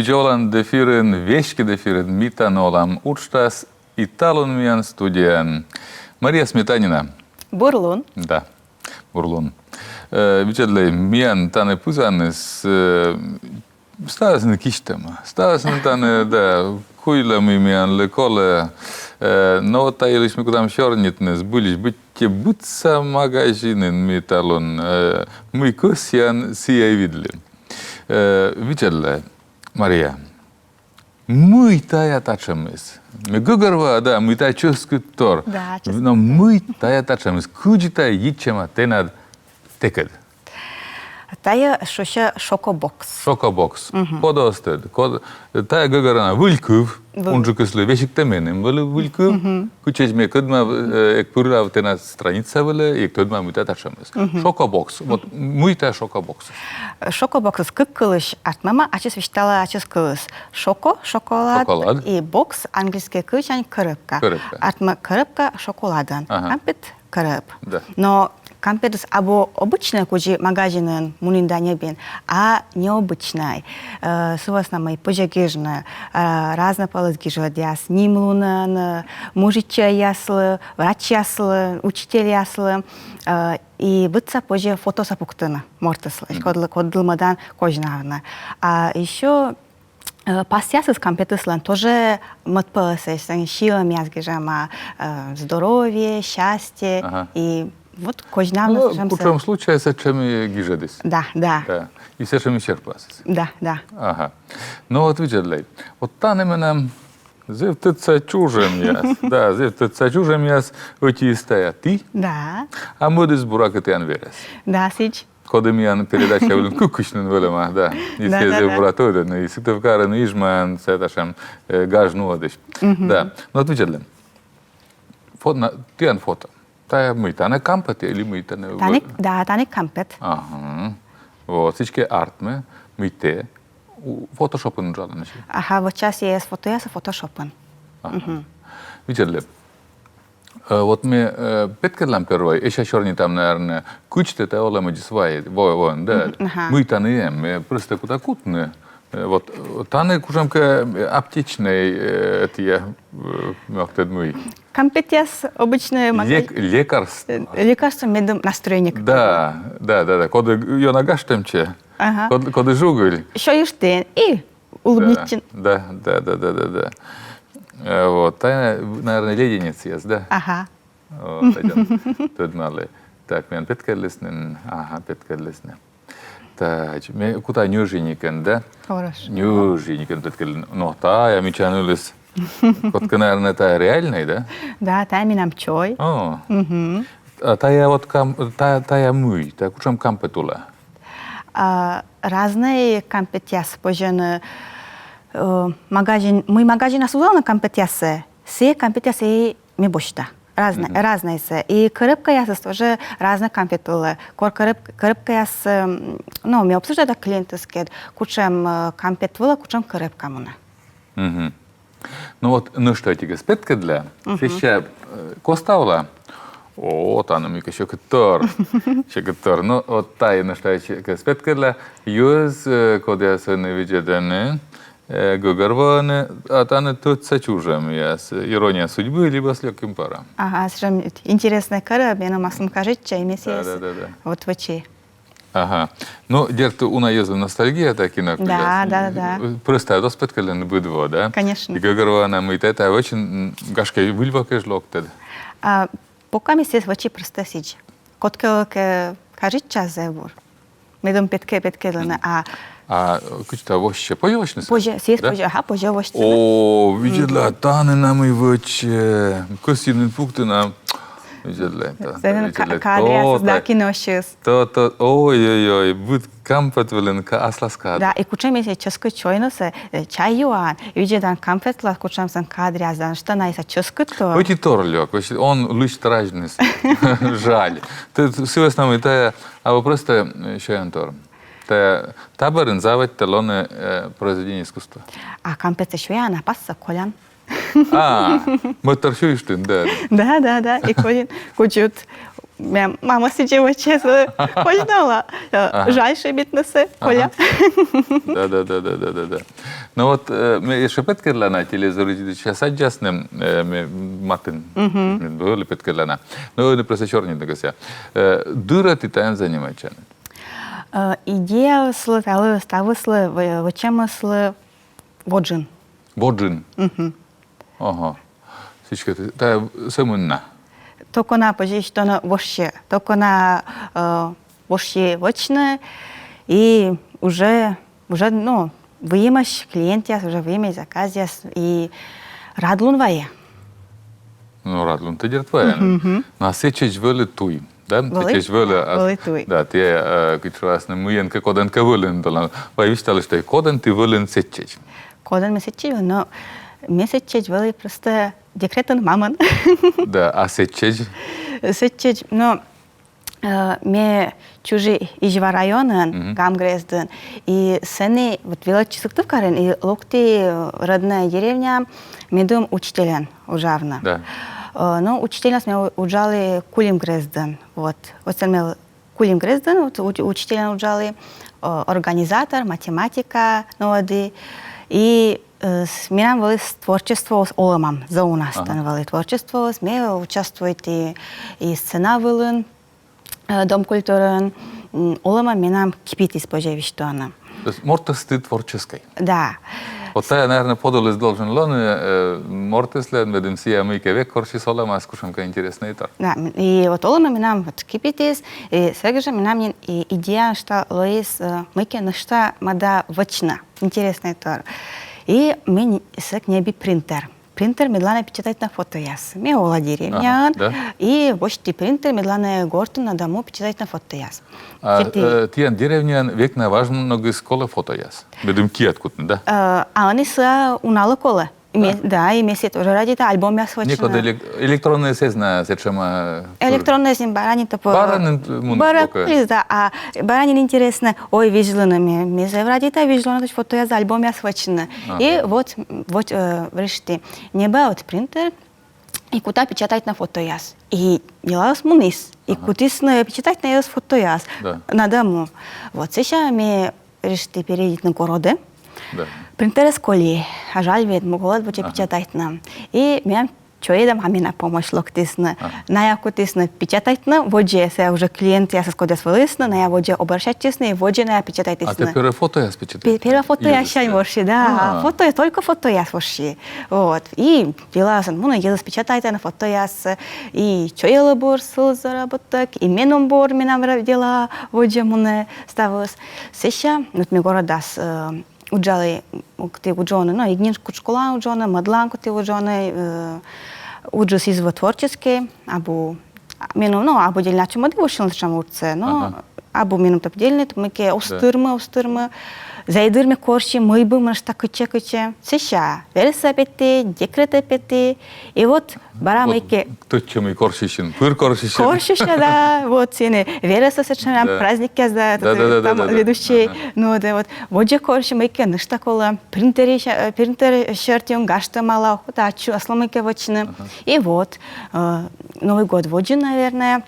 Vijolan defiren, veški defiren, mitanolam, učtas, italon mian studian. Мария Сметанина. Бурлун. Да, Бурлун. Vijolle mian tane pusanes stāsni kištama. Stāsni tane, da, kuilami mian lekole. Но та илиш ми кудам шорнитнес, булиш битте бутса магазинен металон. Мы косян сия видли. Vijolle, Мария. Мы тая тачамес. Me gugarva, da, мы тая ческутор. Да, Но мы тая тачамес. Куджита ичема тенад текед. Тая шоша шокобокс. Шокобокс. Подостед. Тая гугарана вылькув. Он же кислый вещик теменем. Вылькув. Кучеж me кудма ek пурав тена страница выле, ek кудма мы тая тачамес. Шокобокс. Вот мы тая шокобокс. Шокобокс кыккылыш артмама, ачыс виштала ачыс кылыс. Шоколад. И бокс, английский кычань коробка. Артма коробка шоколадан. Кампет короб. Да. Но кампет або обычный куджи магазинен мунинда не бен, а необычный. Сувасна май пожагежна, разнополосги жодяс, нимлунан, мужича яслы, врач яслы, учитель яслы. И бытса позже фотосапуктына мортыслы, кодылмадан кожнавна. А еще пассиасы с компетенцией тоже мотпылсы, силами язгижама, здоровье, счастье и вот кожнавна. Ну, в чем случае с чем гижедис? Да. И с чем черпас? Да. Ага. Ну вот видели, вот там именно зевтыца чужим яс, да, зевтыца чужим яс, эти стоят ты, Да. а мы из бурака ты анверес. Да, сич. Кодемиян передача был кукушнен велема, да. И все буратоды, и ситовкары, и ижман, это шам гажну одиш. Да. Ну вот видели, ты ан фото. Та мы тане кампете или мы тане? Да, тане кампет. Ага. Вот, всички артме, мы те, фотошопен джада наши. Ага, вот сейчас есть фотошопен. Видели, вот мы петкелам первой, еще черный там, наверное, кучте те олема дисвай, вон, да. Мы тане, мы просто куда кутны. Вот, тане кужамка аптечный, эти, как-то мы. Компетенс обычный лекарство. Лекарство медонастроенник. Да. Коды ее нагашtemче. Коды жугуль. Еще и штен и улыбничен. Да. Вот, наверное, леденец есть, да? Ага. Вот, тут мало. Так, мен петкелеснен, петкелеснен. Так, мы куда нюженикен, да? Хорошо. Нюженикен петкелеснен. Ну, та, я мечанулись. Вот, наверное, это реальный, да? Да, та минам чой. О. Тая вот тая мы, так кучам кампетула. Разные компетенции, позже магазин, мы магазин осуждал на компетенции, все компетенции мы бочта. Разные. И коробка ясность тоже разные компетулы. Коробка ясность, ну, мы обсуждали клиентские, кучам компетула, кучам коробка муна. Ну вот, ну что эти господки для? Сейчас коставла. О, там еще катор. Ну вот та и на что эти господки для. Юз, когда я сегодня видел, Гугарваны, а там тут сочужем яс. Ирония судьбы, либо с легким паром. Ага, интересная кора, я на маслом кажет, чай месяц. Да. Вот в очи. Ага. Ну, дерто у нас ностальгия такие, Да. Просто это спеткален будво, да? Конечно. И Гугарвана мы это очень гашкой выльвакой жлоктед. Пока месяц в очи просто сидь. Котка кажет час забор. Медом петкелена, А куча вообще появилась? Позже, позже вообще. О, видела, таны нам и вообще. Косины пункты нам. Видела это. Кадрия сдаки носишь. Ой, будет кампет веленка асласкада. Да, и кучам если ческой чойносе чай юан. Видела кампет ла кучам сан кадрия здан что на isa ческой то. Ой, торлёк, он лишь тражный. Жаль. Ты все с нами это, а вы просто еще антор. Таборин заводит талоны произведения искусства. А компетенция швея на пасса колян. Мы торчуешь ты, да. Да. И колин кучут Мама сидела честно, познала. Жаль, что бедносы, Коля. Да. Ну вот, мы еще петкерлана телевизоре сейчас отjasным матин, было петкерлана. Ну, не просто черный догося. Дура ты тайн занимаешься. Идея слова, ставысла, в чем слова воджин. Воджин. Ага. Сейчас это самунна. Только на позиции, что на вообще, только на вообще вочно, и уже, ну, выимаш клиенте, уже выимаш заказе, и радлун вае. Ну, радлун ты дертвая. На сечеч вели туй. Да, сечеч вели туй. Да, те, кичрасны муен ка коден ка велен долан. Вайвистали, что коден ты велен сечеч. Коден мы сечеч, но мы сечеч вели просто декретен маман. Да, а сечеч? Сечеч, но мы чужие из района, Гамгрезден, и сами вот величи сыктывкарен, и локти родная деревня, мы дом учителен ужавна. Да. Но учитель нас мы ужали Кулимгрезден, вот сами Кулимгрезден, учителя ужали организатор, математика, новоды, и мы вели творчество с Оломом, за у нас вели творчество, мы участвуем и сцена велен, Дом культуры Олома нам кипит из пожевищтона. То есть мортес ты творческой. Да. Вот я, наверное, подолез должен лоны мортес лен, ведем сия мы кевек корши солома, скушамка интересный тор. Да, и вот Олома нам вот кипит из, и сегодня нам идея, что Лоис мы нечто мада вочна, интересный тор. И мы сек неби принтер. Принтер медленно печатать на фото яс. Мы ола деревня, и почти принтер медленно горту на дому печатать на фото яс. Тиян деревня век на важно много скола фото яс. Ведем кият кутны, да? А они са унала кола. Да, и месяц тоже ради это альбом я свочена. Никуда электронная сезна, сечема. Электронная сезна баранин то по. Баранин да, а баранин интересно. Ой, вижлена ми ради это вижлена то фото я за альбом я свочена. И вот решите. Не вот принтер. И куда печатать на фото яс. И делалось мунис. И куда печатать на фото яс. На дому. Вот сейчас мы решили перейти на города. Да. Принтер с коли, а жаль ведь могла бы печатать нам. И меня чоедам хами на помощь локтисна. На яку тисна печатать на воде, се уже клиент я соскодя сволисна, на я воде обращаться и воде на я печатать тисна. А ты первое фото я спечатай? Первое фото я щай ворши, да. Фото я только фото я ворши. Вот. И дела сан, муна ела спечатайте на фото я с и чоела бор сыл заработок, и меном бор минам дела воде муна ставилась. Сеща, вот ми города с уджали кти уджоне, ну, игнинску школа уджоне, мадланку ти уджоне, уджус из творчески, або минум, ну, або дельначу моди вошел на чамурце, ну, або минум топ дельнит, меке остырма, зайдырме корши, мой бы маш так кыче, сеща, верса пети, декрета пети, и вот бара меке. Кто чем и коршищен, пыр коршищен. Коршища, да, вот сine, верса сечена праздники, да, там ведущий, ну, да, вот, воде корши меке, нышта кола, принтер шертион гашта мала, да, чу, асломеке вочны, и вот, Новый год воде, наверное,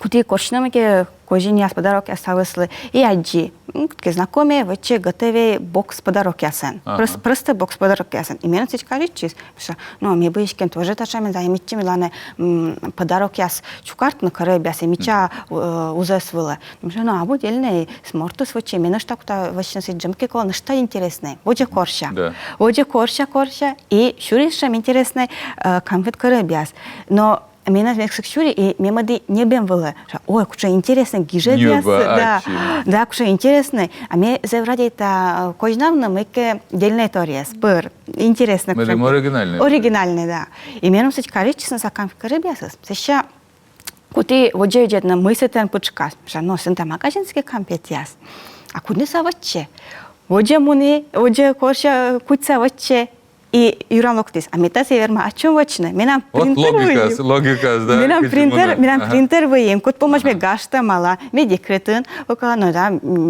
куди коршинамеке кожи я с подарок я ставила и аджи, такие знакомые, вече готовый бокс подарок ясен, просто бокс подарок ясен. И мне сейчас кажется, что, ну, мне бы еще тоже тачами займите, милане подарок яс, чукарт на корабе яс, и меча узасвила. Ну, а будет дельный сморту свечи, мне что то вообще на джемке кола, на что интересное, воде корша, и шуришем интересный конфет корабе яс, но меня на сексуре и мемоди не бемвела. Ой, куча интересно, гижебиас, да, куча интересно. А мне завради это кожнавно меке дельная тория, спор, интересно. Мы оригинальные. Оригинальные, да. И мне нужно сказать, честно, за конфикаребиас. Сейчас, куда вот идет на мысль тен пучка, что но сента магазинский компетиас. А куда саваче? Воде муни, воде корша куча ваче. И Юран Локтис, а мета северма, о чем вочно? Минам принтер выем. Логика, да. Минам принтер выем. Кот помощь мне гашта мала, мне декретен, около, ну да,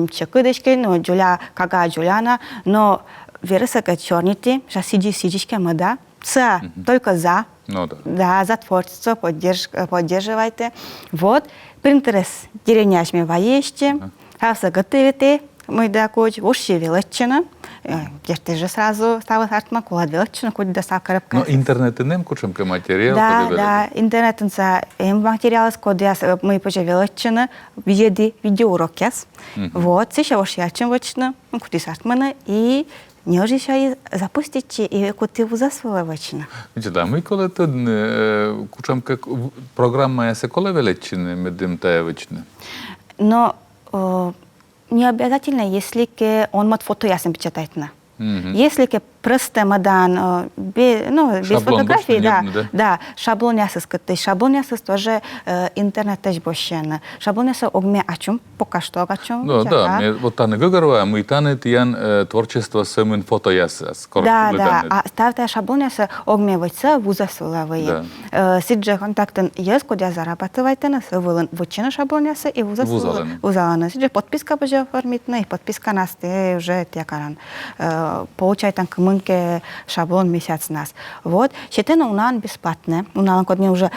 чекудешки, ну Джуля, кага Джуляна, но верса как чернити, что сидишка мада, ца только за, Ну да. Да, за творчество поддерживайте. Вот, принтерес деревняшми воещи, хавса готовите, мы да коч, уши величина, где же сразу стало артма колад величина, куда да сакарапка. Но интернет нем кучемка материал. Да, интернетен са материал, куда мы позже величина, видеоурокяс. Вот, сейчас уж я чем вочно, куда сартмана и не уже еще и запустить и куда вы засвоивачно. Да, мы коли тут кучемка программа ясе коли величины медим таевичны. Но не обязательно, если он мод фото ясно печатает. Если просто мадан без фотографий, да, шаблон ясыскы, шаблон ясыс тоже интернет тоже больше. Шаблон ясы огме о чем пока что о чем. Ну да, вот таны гыгырва, мы таны тиян творчество сэмэн фото ясыс. Да, а ставте шаблон ясы огме вайца вузасулавые. Сиджа контактен есть, куда зарабатываете на сывылын вычина шаблон ясы и вузасуланы. Сиджа подписка уже оформитна, и подписка нас ты уже текаран. Получает там кмынке шаблон месяц нас. Вот. Щетина у нас бесплатная. У нас код мне уже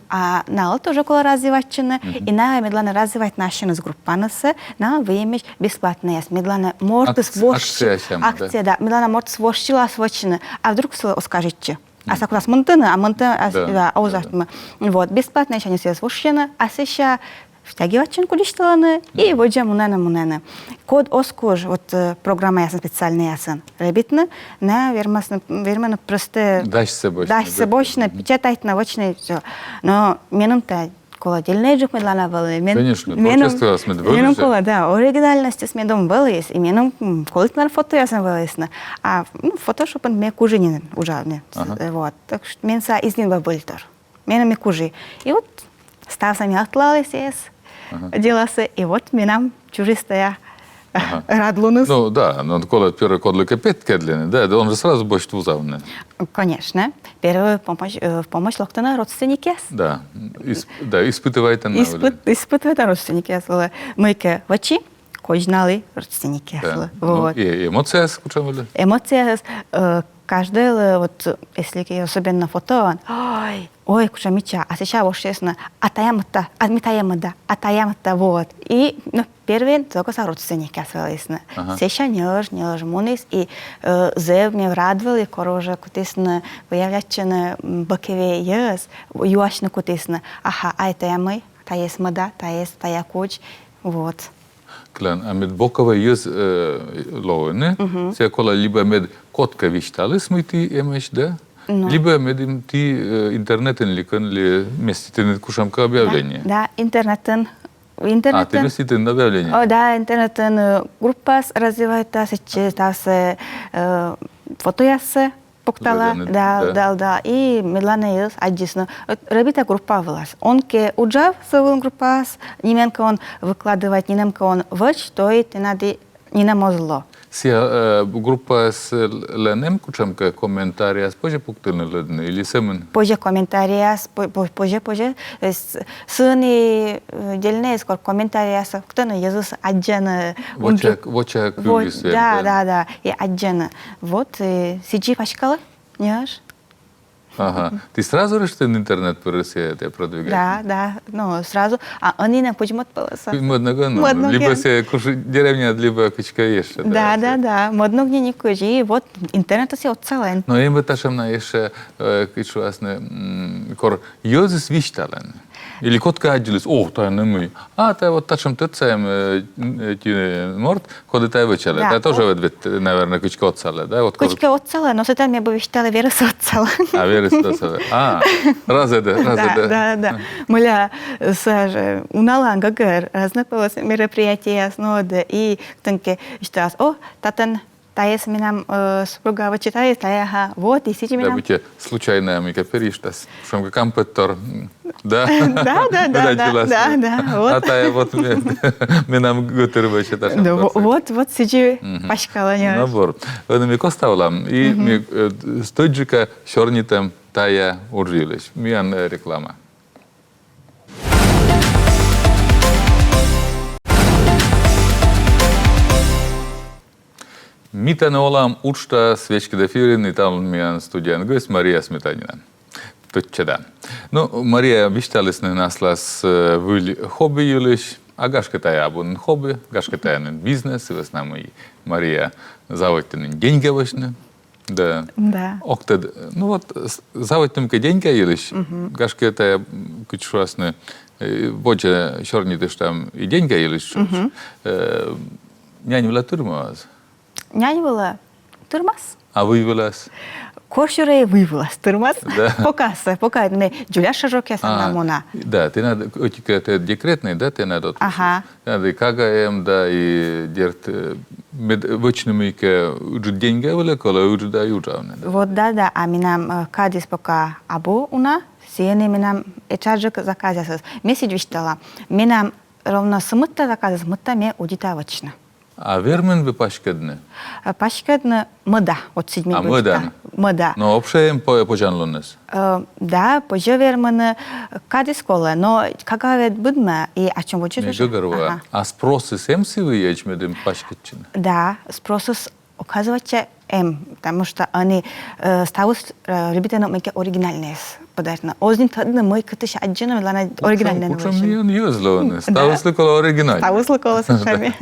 а на тоже коло развивачины. И на медленно развивать наши нас группанасы. На время бесплатная. Медленно может свощить. Акция, да. Медленно может свощила свощины. А вдруг скажете? А сакурас монтана, а монтана, а узартма. Вот. Бесплатная еще не свощена. А сейчас втягивачен кудишталаны и воджа мунена. Код оскуж, вот программа ясна специальная ясен. Ребятна, на верменно просто дашь себочно, печатать на вочное все. Но менум-то кола дельный жук медлана было. Конечно, творчество с медведем. Менум кола, да, оригинальность с медом было есть, и менум колы фото ясна было есть. А фотошоп он мне кужинин ужавне. Вот, так что менса из него был тор. Менум мне кужи. И вот став сами отлались делался, и вот минам чужистая радлунус. Ну да, но коли первый кодлик опять кедлины, да, он же сразу больше узавный. Конечно, первую помощь локтана родственники. Да, испытывайте на испытывайте родственники. Мы-ка вачи, кожнали родственники. Вот. И эмоция скучали? Эмоция каждый, вот, если особенно фото, ой, кушамича, а сейчас вот честно, атаямата, вот. И, первый, только со родственники остались. Сейчас не лж, мунис, и зев мне радовали, короже, кутисна, появляется бакове ес, юашна кутисна, ага, а это я мы, та есть мада, та есть тая коч, вот. Клен, а med bokovе jes lovene, se kola liba med kotka vištales мы ти емеш да, либо med им ти интернетен ликан ли меститен кушамка объявление. Да, интернетен. А, ты меститен объявление? О, да, интернетен группа развивается, сейчас фотоясы. Да, и медленно есть одисно. Ребята группа влас. Он ке уджав свою группа, немножко он выкладывает, немножко он вач, то и надо не намозло. Sia группа с ленем кучамка комментария с позже пуктылны ледны или семен? Позже комментария, позже. Сыны дельные скоро комментария, кто-то язык отдельно. Вочак любисвет. Да, и отдельно. Вот, сиджи пашкала, не Ага. Ты сразу решил интернет по России это продвигать? Да, ну сразу. А они нам почему-то полоса. Модно, либо се деревня, либо кучка еще. Да, модно где не кучи. И вот интернет все отцелен. Но им бы ташем на еще кучу асне кор йозис виштален. Или котка аджилис, та не мы. А та вот ташем тецем морт, ходит та вечер. Это тоже ведь, наверное, кучка отцеле, да? Кучка отцеле, но сетен мне бы виштали вирус отцеле. А вирус отцеле. Разве да. Да. Мля, Саша, уналан гагар, разнапалось мероприятие основы и тонке что татан таес минам супруга вычитает, вот и сидим минам. Да, быть случайно амика периштас, шумка компьютер, да. Вот. А тая вот минам гутер вычиташ. Вот сиди пашкала не. Набор. Ми коставлам и ми стоджика шорнитем тая уржилиш. Миан реклама. Митана олам учта свечки дефирин и там миан студент гость Мария Сметанина. Точно, да. Ну, Мария вишталис на наслас в хобби юлиш, а гашкатая абун хобби, гашкатая бизнес, и в основном Мария заводит деньги важны. Да. Да. Октед, ну вот, заводит деньги юлиш, гашкатая кучвасны, больше чернитыш там и деньги юлиш. Нянь была турмаз. Нянь была турмас. А выявилась? Коршуре выявилась турмас. Да. Пока не Джуля шажок я сама мона. Да, ты надо, это декретный, да, ты надо. Ага. Надо и КГМ, да, и дерт вычнumi ке уж деньги были, коли уж да южавны. Вот да, а минам кадис пока абу уна, сиене минам эчаджик заказясыз. Месседж виштала. Минам ровно смытта заказыз, мытта ме удитавачна. А вермен вы пашкадны? Пашкадны мыда, от седьми А мыдан? Мыда. Но общем пожанлунес? Да, позже вермен кадис кола, но какая будма и о чем хочешь? Не говорю. А спросы семси вы ечмедем пашкадчин? Да, спросы оказывается потому что они ставят ребята мейке оригинальные подарки. Ознин тадны мой катыш аджина милана оригинальные. Учем не он юзлоны. Ставус ли кола оригинальный? Ставус ли кола сушами.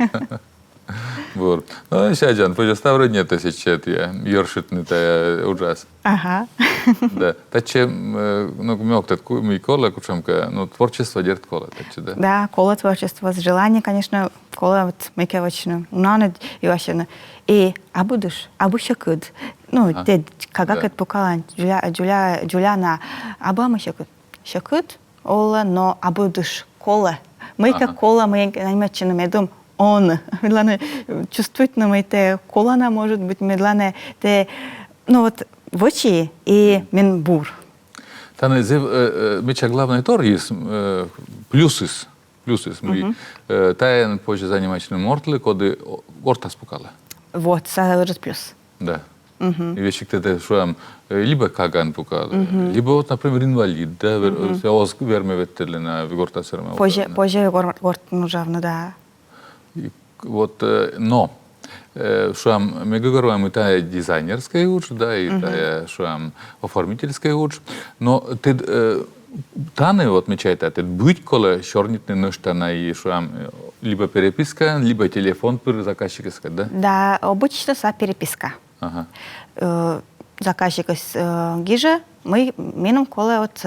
Вот. Ну, сяджан, пожалуйста, нет тысячи, я ёршитный, это ужас. Ага. Да. Таче, ну, мёк, тат ми кола, кучамка, ну, творчество дерт кола, таче, да. Да, кола творчество, желание, конечно, кола вот мейке очень унанад и вообще. И абудуш, абушакуд. Ну, те, как это покалан, Джуляна, абама шакуд, ола, но абудуш кола. Мейке кола, мейке наймечено медум. Он, медленно чувствует на моей колана, может быть, медленно те, ну вот в очи и минбур. Там меча главный тор есть плюсис, мы таен позже занимательный мортлы, коды орта спукала. Вот, сразу плюс. Да. И вещи, которые что либо каган пукал, либо вот, например, инвалид, да, оз верме веттерли на горта серма. Позже горт нужно, да. Вот, но что мы говорим, это дизайнерская уч, да, и это что оформительская уч, но ты таны вот мечает это быть коле чернитный ночта и что либо переписка, либо телефон при заказчике, да? Да, обычно са переписка. Ага. Заказчик гиже, мы минем коле от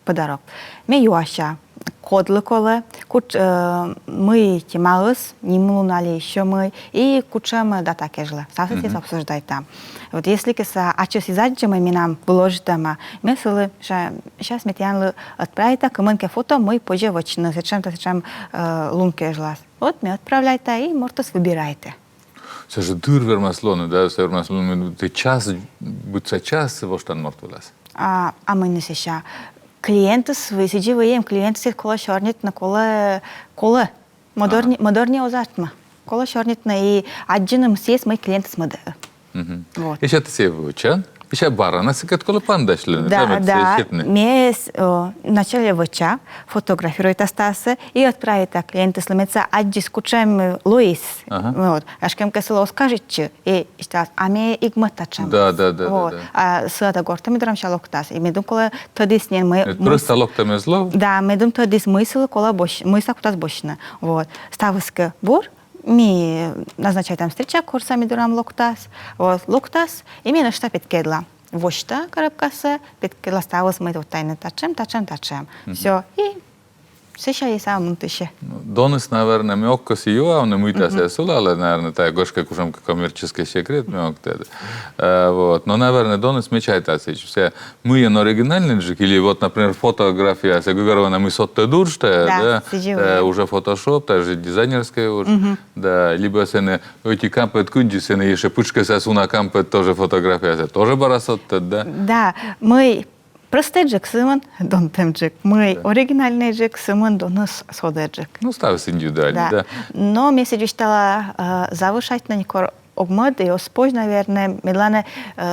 подарок. Мы юаша. Кодлы колы, куч мы тималыс, нимунали еще мы и кучем дата кежла. Сасити обсуждать там. Вот если кеса ачес изадже мы минам выложить там, мы сулы сейчас метьянлы отправить так, мы фото мы позже вочно, зачем лун кежла. Вот мы отправляйте и мортос выбирайте. Це ж дур вермаслони, да, це вермаслони, ти час, будь час, во штан мортвелас. А мы не сейчас. Клиенты свои, сидим, клиенты сидят кола шорнит на кола модерни озартма. Кола шорнит на и один съесть мои клиенты с модер. Вот. Еще ты себе выучен? Еще бара, нас как кола пандашли. Да. Мы начали выча, фотографирует остаться и отправить так клиенты сломятся, а дискучаем Луис. Вот. Аж кем кесило скажет, и что, а мы игматачем. Да. А с этой гортами драм шалоктас. И мы думали, кола тоді снен мы. Просто локтами зло? Да, мы думали, тоді смысл кола бош, мыса кутас бошна. Вот. Ставыска бур. Мы назначаем там встреча, курсами дурам локтас, вот локтас, и мне нашта петкедла. Вошта коробкаса, петкедла ставилась мы тут тайно тачем. Все, и сейчас есть самым тыще. Донес, наверное, мягко сию, а он мы это сесула, але, наверное, та гошка кушам коммерческий секрет мягко. Вот, но, наверное, Донес мечает отсечь. Все мы на оригинальный джик, или вот, например, фотография, если говорю, мы сотте дуршта, да, уже фотошоп, даже дизайнерская уже, да, либо сене эти кампет кунди, сене еще пучка сесуна кампет тоже фотография, тоже барасотте, да? Да, мы простой джек Симон, донтем джек. Мы оригинальный джек Симон, донос сода джек. Ну, ставится индивидуально, да. Но мне се стала завышать на некор огмод, и оспож, наверное, медленно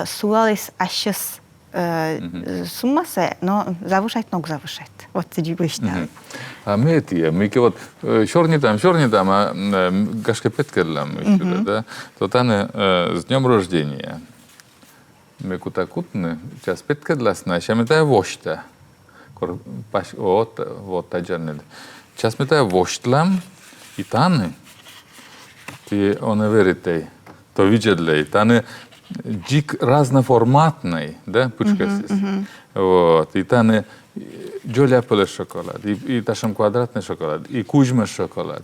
суалис ашес суммасе, но завышать ног завышать. Вот сиди вышта. А мы вот черный там, а гашка петкерлам, да, то там с днем рождения. me kutakutne, час petkadlasna, ja me tää vosta. Kor pas вот таджанед. Час me tää vostlam и таны. Ты он веритей. То видели, таны дик разноформатный, да, пучкасис. Вот, и таны джоляпеле шоколад, и ташем квадратный шоколад, и кужма шоколад.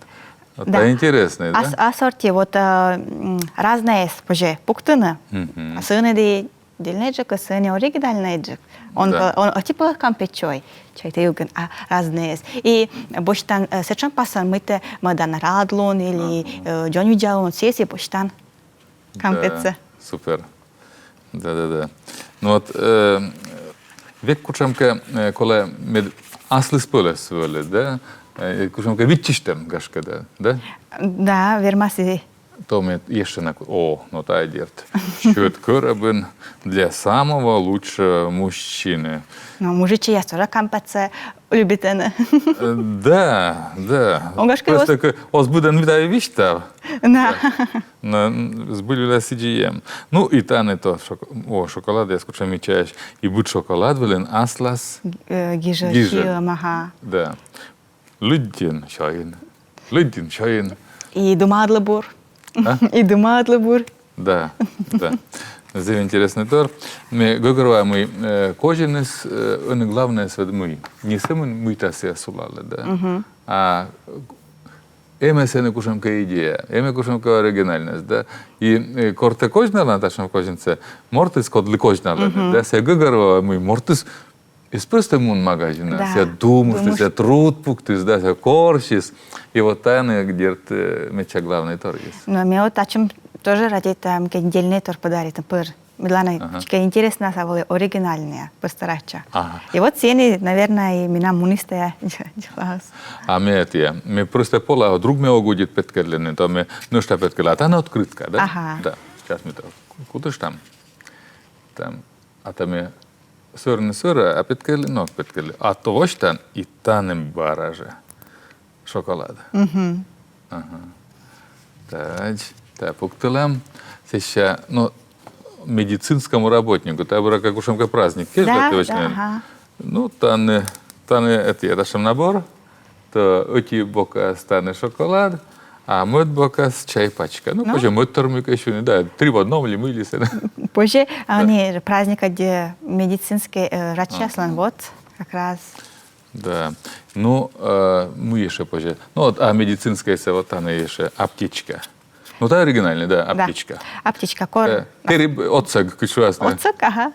Вот Да. это интересно, да? Ассорти, вот разные позже пуктыны. Сыны ди дельнеджик, а сыны оригинальнеджик. Он Да. типа кампечой. Чайта юген, а разные. И боштан сечен пасан мыте мадан радлон или джон видяун сеси боштан кампеце. Да, супер. Да. Ну вот, век кучамка, коли med asli spöles väl, да? Кучамка витчистем гашка, да? Да, вермаси. То мы еще на... О, ну та идет. Счет корабин для самого лучшего мужчины. Ну, мужичи я тоже кампеце любитене. Да. Он гашка Просто озбуден видаю вещь-то. Да. Збылила сидієм. Ну, і та не то, шоколад, я скучаю мічаєш. І будь шоколад, велен аслас. Гижа, мага. Да. Лüdin шайын. И думадлыбур. А? И думадлыбур. Да. Здесь интересный тор. Мы говорим, кожен из, главное, мы. Не сами мы та себя сулали, да. А Еме се не кушамка идея, еме кушамка оригинальность, да. И корте кожнала, ташам коженце, мортис кодли кожнала, да. Се гыгарва мы мортис из просто мун магазина. Да. Се думаешь, се труд пуктис, да, се коршис. И вот тайны, где меча главный тор есть. Но мне вот тачем тоже ради там дельный тор подарит, пыр. Милана, интересно, были оригинальные, постараться. Ага. И вот цены, наверное, и меня мунистая делалась. А мы просто пола, друг меня угодит петкерлины, то мы, ну что петкерля, а она открытка, да? Ага. Да, сейчас мы то, куда ж там? Там, а там мы сыр, а петкерли, ну, петкерли, а то вот там и танем бараже шоколад. Ага. Так, пуктелам, сейчас, ну, медицинскому работнику, это был как ушамка праздник. Да, ага. Ну, таны, это шам набор, то эти бока стане шоколад, а мед бока с чай пачка. Ну, позже мед тормик еще не, да, 3 в одном или мылись. Позже они праздник, где медицинский рачаслан, вот, как раз. Да, ну, мы еще позже. Ну, вот, а медицинская, вот она еще аптечка. Ну, это оригинальная, да, аптечка. Да. Аптечка, кор. Переб отцег, кучуасный. Отцег, ага.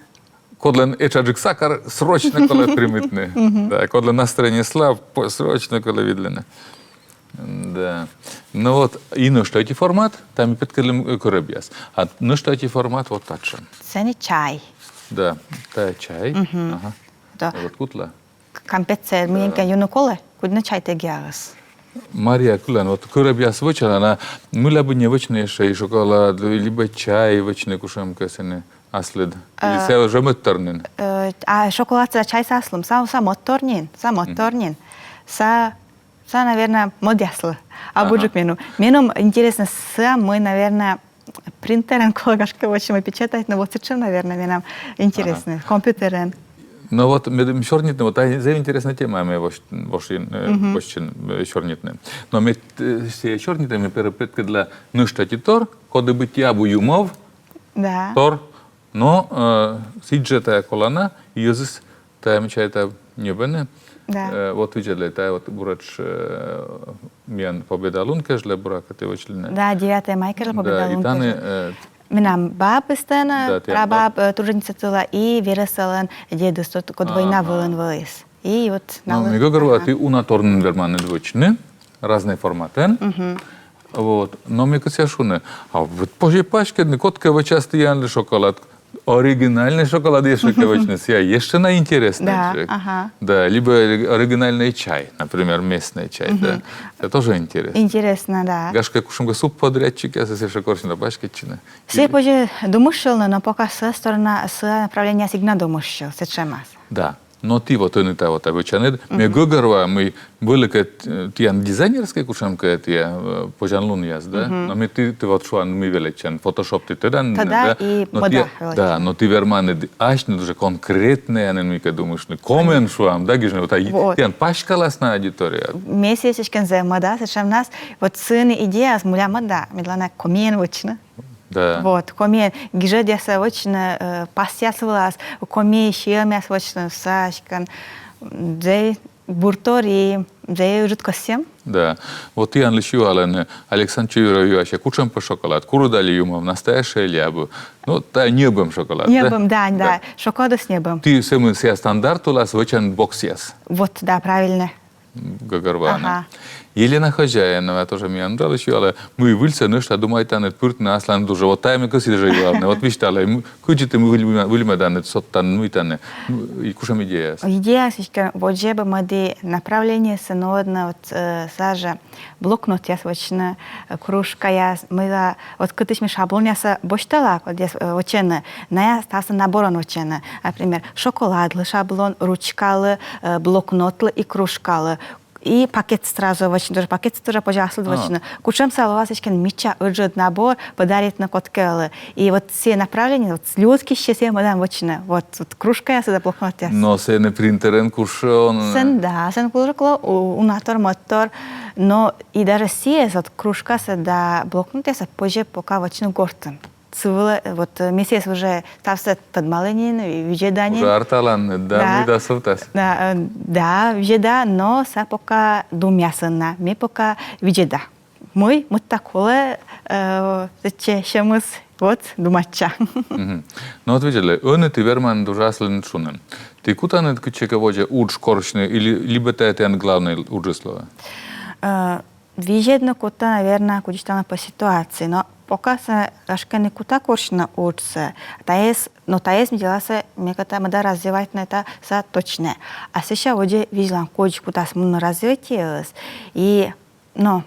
Кодлен ечаджик сакар срочно, коли примитне. Да, кодлен настроєння слав, срочно, коли відлене. Да. Ну вот, и ну что эти формат, там и подкрылим корабьяс. А ну что эти формат вот так же. Это не чай. Да, это чай. Ага. Да. Вот кутла. Кампеце, мне юноколе, куда чай те гиарас. Мария Кулан, вот корабьяс вычала, она мыла бы не вычные шей, шоколад, либо чай вычные кушаем касены. Аслед. Или се уже мөттернин? А шоколад за чай с аслом, са моторнин. Наверное, модясло. А буджик мену. Мену интересно, мы, наверное, принтерен кологашка очень печатать, но вот сейчас, наверное, нам интересно. Компьютерен. Ну вот, мы чернитны, вот это интересная тема, мы очень чернитны. Но мы все чернитны, мы перепетки для нуштати тор, коли бы тябу юмов, Да. тор, но сиджета колана, юзис, та мечайта небене. Да. Вот видели, это вот бурач миан победа лунка, жле бурака ты очень. Да, 9 майкера победа Да, и лунка. таны Минам баб стена, Да, прабаб труженица цела и выросла деду, что код война вылез. И вот ну, мы говорим, ты унаторн верманы двочны, разные форматы. Вот, но мне кажется, а вот позже пачки, не котка вы часто ели шоколад, оригинальный шоколад есть шоколадный, я еще на интересный. Да, ага. Да, либо оригинальный чай, например, местный чай, да, это тоже интересно. Интересно, да. Гашка кушамка суп подрядчик, я со шокорсина башкетчина. Все позже думаешь, но пока с стороны, с направления сигна думаешь, с чем? Да, Но ты вот он это вот обычно. Мы говорим, мы были как ты дизайнерские кушам как ты пожалуй яз, да. Но мы ты вот что мы величан Photoshop ты тогда. Тогда и мода. Да, но ты верманы аж не уже конкретные, они мы как думаешь, не комен что да, гижне вот ты пашкалас на аудитория. Месяц ишкен за мода, зачем нас вот сын идея с муля мода, медленно комен вычно. Да. Вот, комен, гиже деса вычно пасясвалас, комен шиемяс вычно сашкан, джей буртори, джей жуткосем. Да. Вот я лишил Ален Александр Чуйрович, я кушам по шоколад, курдали ему настоящее лябу. Ну, та небом шоколад. Небом, да, шоколад с небом. Ты самый себя стандарт у нас вычен боксес. Вот, да, правильно. Гагарвана. Ага. Елена Хозяинова тоже мне нравилась, але мы выльцы, ну что, думаю, танет пурт на аслан дуже, вот тайме коси даже главное. Вот видишь, але кучите мы выльме данет, соттан, ну и тане, и кушам идея. Идея, что вот же бы моды направление сынодно, вот сажа блокнот я свочна, кружка я, мы вот кытыш ми шаблон я боштала, вот здесь учена, на я стался набором учена, например, шоколад, шаблон, ручкалы, блокнотлы и кружкалы. И пакет сразу очень тоже пакет тоже пожалуйста очень. Кушам салвасочкин мича urgent набор подарить на коткелы. И вот все направления вот людские все мы там очень вот кружка я сюда блокнот я. Но се не принтерен кушон. Сен да, сен куркло у мотор, но и даже все вот кружка сюда блокнот я позже пока очень гортен. Вот месяц уже стався подмаленин, вижеданин. Уже арталан, да, мы да совтас. Да, вижеда, но са пока думясына, мы пока вижеда. Мы такое, чемус, вот, думача. Ну вот видели, он ты верман дужаслен шунен. Ты кутанет кучеководе уж коршне или либо это главное уджеслово? Вижедно кута, наверное, кудистана по ситуации, но пока се рашкани кута коршна учится, но таес ми деласа меката мада развивать на это са точно. А сейчас воде видела кодж кута смуна развивать и, но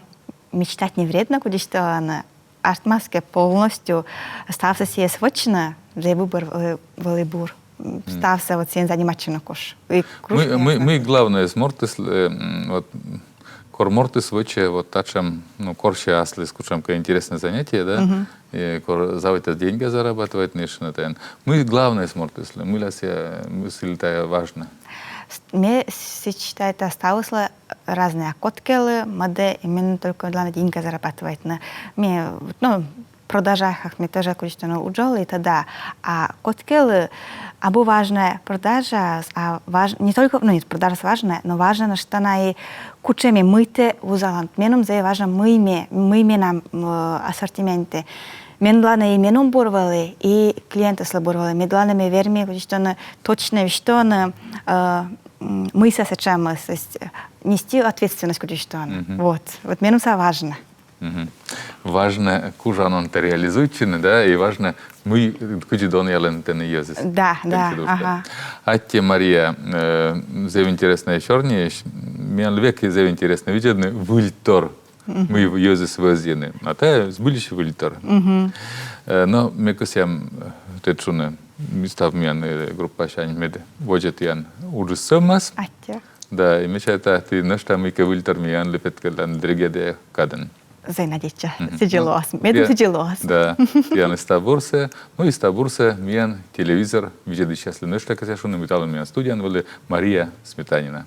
мечтать не вредно кудистана. Артмаске полностью стався себе свочно, за выбор волейбур. Стався вот сен заниматься на кош. Мы главное смортис вот Кормортис выче вот тачем, ну, корще асли, скучам, какое интересное занятие, да? И завтра деньги зарабатывать, нечто на мы главное смортис, мы для себя мысль это важно. Мне считаю, это осталось разные коткелы, моды, именно только для деньги зарабатывать. Мне, ну, продажах ми тоже количество уджоли, тогда. А коткелы, або важная продажа, не только, ну, нет, продажа важная, но важно, что она и кучами мыте узалант. Менум за важно мы нам ассортименте. Мен главное и менум бурвали, и клиенты слабурвали. Мен главное мы верим, что она точно, что она мы сочем, нести ответственность, что она. Вот менум важно. Важно, куда он это реализует, да, и важно, мы куда дон ялен тен езис. Да, ага. А те Мария, зев интересная черная, меня век зев интересная, видишь, вильтор, мы езис возьены, а те сбылись вильтор. Но мы косям течуне, став меня группа шань мед, вожет ян ужас самас. Да, и мечта ты наш там и вильтор меня лепет кадан дрегеде каден. Зайнадеча, сиделос, меду сиделос. Да, я на стабурсе, ну и стабурсе, мен телевизор, видели счастливый, что я шуну металлом меня студия, Мария Сметанина.